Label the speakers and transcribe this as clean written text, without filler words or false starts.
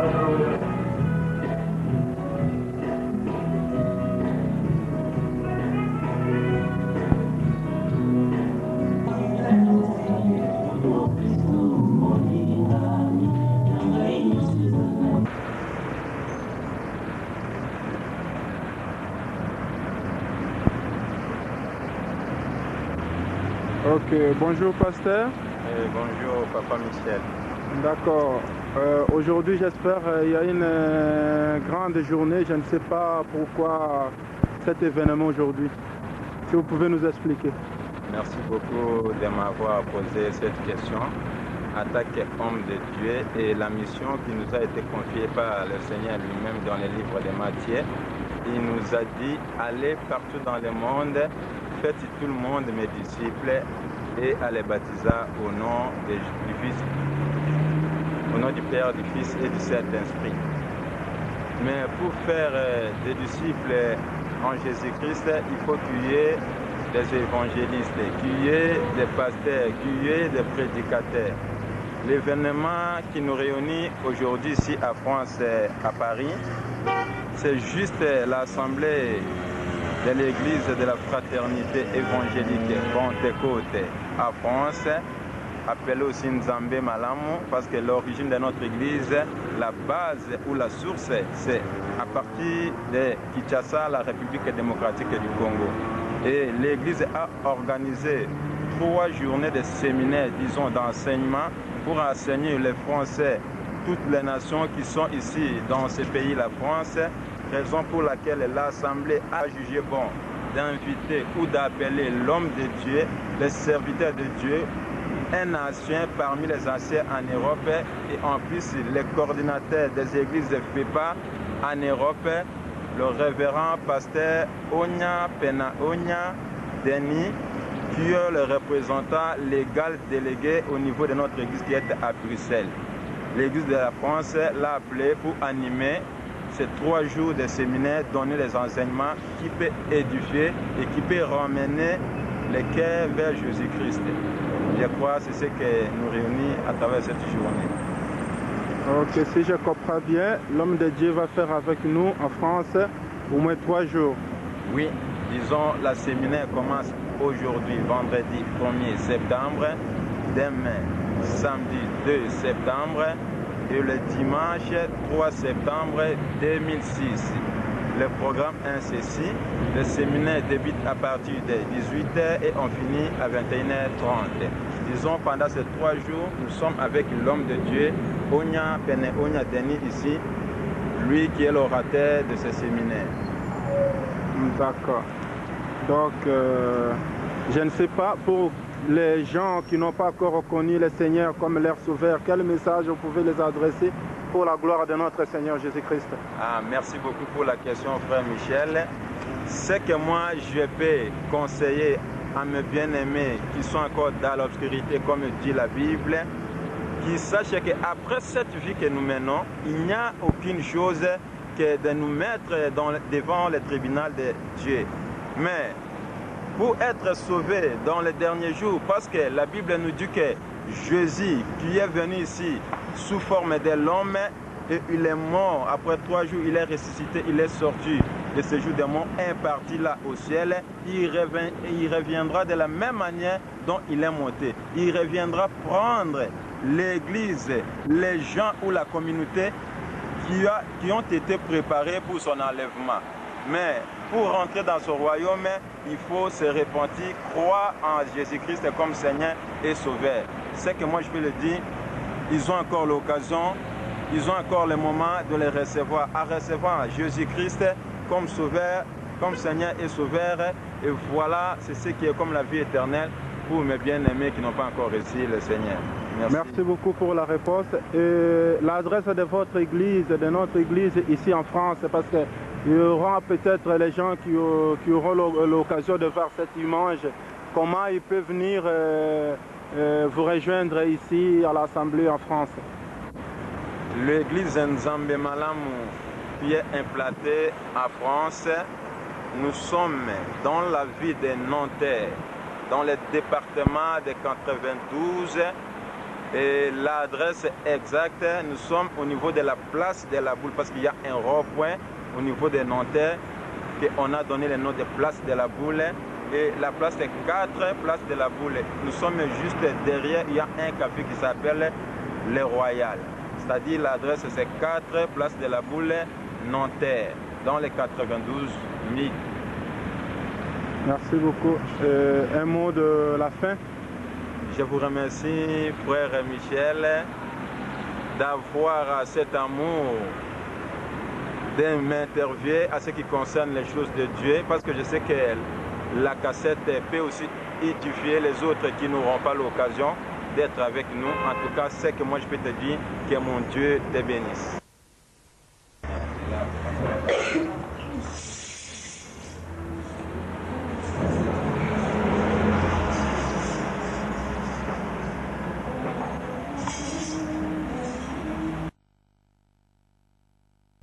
Speaker 1: Ok, bonjour pasteur.
Speaker 2: Bonjour Papa Michel.
Speaker 1: D'accord. Aujourd'hui, j'espère il y a une grande journée. Je ne sais pas pourquoi cet événement aujourd'hui. Si vous pouvez nous expliquer.
Speaker 2: Merci beaucoup de m'avoir posé cette question. En tant qu'homme de Dieu et la mission qui nous a été confiée par le Seigneur lui-même dans le livre de Matthieu, il nous a dit allez partout dans le monde, faites tout le monde mes disciples et à les baptiser au nom du Fils, au nom du Père, du Fils et du Saint-Esprit. Mais pour faire des disciples en Jésus-Christ, il faut qu'il y ait des évangélistes, qu'il y ait des pasteurs, qu'il y ait des prédicateurs. L'événement qui nous réunit aujourd'hui ici à France, à Paris, c'est juste l'assemblée de l'église de la fraternité évangélique Pentecôte à France, appelée aussi Nzambe Malamu, parce que l'origine de notre église, la base ou la source, c'est à partir de Kinshasa, la République démocratique du Congo. Et l'église a organisé 3 journées de séminaires, disons, d'enseignement pour enseigner les Français, toutes les nations qui sont ici dans ce pays, la France, raison pour laquelle l'Assemblée a jugé bon d'inviter ou d'appeler l'homme de Dieu, le serviteur de Dieu, un ancien parmi les anciens en Europe et en plus les coordinateurs des églises de FEPA en Europe, le révérend pasteur Onya Pena Onya Denis, qui est le représentant légal délégué au niveau de notre église qui est à Bruxelles. L'église de la France l'a appelé pour animer ces 3 jours de séminaire, donner les enseignements qui peuvent édifier et qui peuvent ramener les cœurs vers Jésus-Christ. Je crois que c'est ce qui nous réunit à travers cette journée.
Speaker 1: Ok, si je comprends bien, l'homme de Dieu va faire avec nous en France au moins 3 jours.
Speaker 2: Oui, disons, la séminaire commence aujourd'hui, vendredi 1er septembre, demain, samedi 2 septembre et le dimanche 3 septembre 2006. Le programme est ceci. Le séminaire débute à partir de 18h et on finit à 21h30. Disons, pendant ces 3 jours, nous sommes avec l'homme de Dieu, Onya Pene Onya Denis ici, lui qui est l'orateur de ce séminaire.
Speaker 1: D'accord. Donc, je ne sais pas, pour les gens qui n'ont pas encore reconnu le Seigneur comme leur sauveur, quel message vous pouvez les adresser pour la gloire de notre Seigneur Jésus-Christ?
Speaker 2: Merci beaucoup pour la question, frère Michel. Ce que moi, je peux conseiller à mes bien-aimés qui sont encore dans l'obscurité, comme dit la Bible, qu'ils sachent qu'après cette vie que nous menons, il n'y a aucune chose que de nous mettre devant le tribunal de Dieu. Mais pour être sauvé dans les derniers jours, parce que la Bible nous dit que Jésus, qui est venu ici sous forme de l'homme, et il est mort, après 3 jours, il est ressuscité, il est sorti de ce jour des morts, imparti là au ciel, il reviendra de la même manière dont il est monté. Il reviendra prendre l'église, les gens ou la communauté qui ont été préparés pour son enlèvement. Mais pour rentrer dans ce royaume, il faut se repentir, croire en Jésus-Christ comme Seigneur et Sauveur. C'est que moi je peux le dire, ils ont encore l'occasion, ils ont encore le moment de les recevoir, à recevoir Jésus-Christ comme Sauveur, comme Seigneur et Sauveur. Et voilà, c'est ce qui est comme la vie éternelle pour mes bien-aimés qui n'ont pas encore reçu le Seigneur.
Speaker 1: Merci beaucoup pour la réponse. Et l'adresse de votre église, de notre église ici en France, parce qu'il y aura peut-être les gens qui auront l'occasion de voir cette image, comment ils peuvent venir vous rejoindre ici à l'Assemblée en France?
Speaker 2: L'église Nzambe Malamu qui est implantée en France, nous sommes dans la ville de Nanterre, dans le département de 92, Et l'adresse exacte, nous sommes au niveau de la place de la Boule, parce qu'il y a un rond-point au niveau des Nantais, qu'on a donné le nom de place de la Boule. Et la place est 4 place de la Boule. Nous sommes juste derrière, il y a un café qui s'appelle Le Royal. C'est-à-dire l'adresse c'est 4 place de la Boule, Nanterre, dans les 92 000.
Speaker 1: Merci beaucoup. Un mot de la fin?
Speaker 2: Je vous remercie, frère Michel, d'avoir cet amour de m'interviewer à ce qui concerne les choses de Dieu, parce que je sais que la cassette peut aussi édifier les autres qui n'auront pas l'occasion d'être avec nous. En tout cas, c'est que moi je peux te dire que mon Dieu te bénisse.